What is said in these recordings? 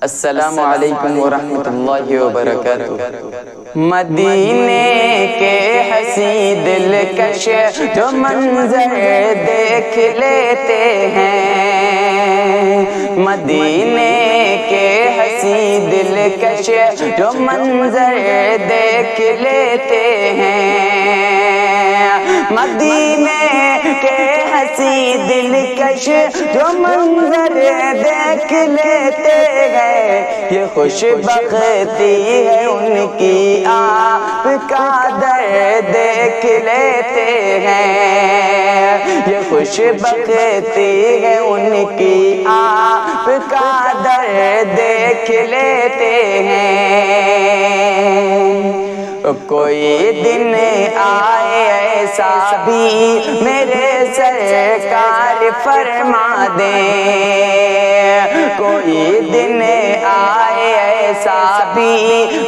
السلام علیکم ورحمۃ اللہ وبرکاتہ۔ مدینے کے حسین دلکش جو منظر دیکھ لیتے ہیں، مدینے کے حسین دلکش جو منظر دیکھ لیتے ہیں، مدینے کے حسین دلکش جو منظر دیکھ لیتے ہیں، یہ خوش بختی ہے ان کی آپ کا در دیکھ لیتے ہیں، یہ خوش بختی ہے ان کی آپ کا در دیکھ لیتے ہیں۔ کوئی دن آئے ایسا بھی میرے سرکار فرما دیں، کوئی دن آئے ایسا بھی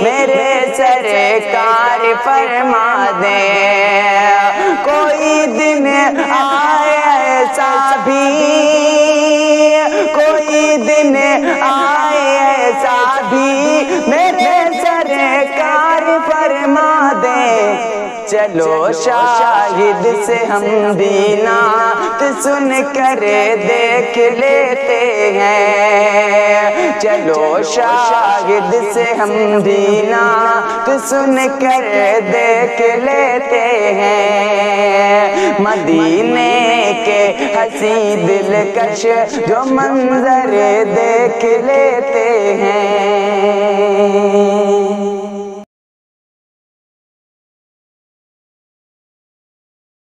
میرے سرکار فرما دیں، کوئی دن آئے ایسا بھی، کوئی دن آئے ایسا بھی میرے سرکار فرما دیں، چلو شاہد سے ہم بھی نعت سن کر دیکھ لیتے ہیں، چلو شاہد سے ہم بھی نعت سن کر دیکھ لیتے ہیں، مدینے کے حسین دلکش جو منظر دیکھ لیتے ہیں۔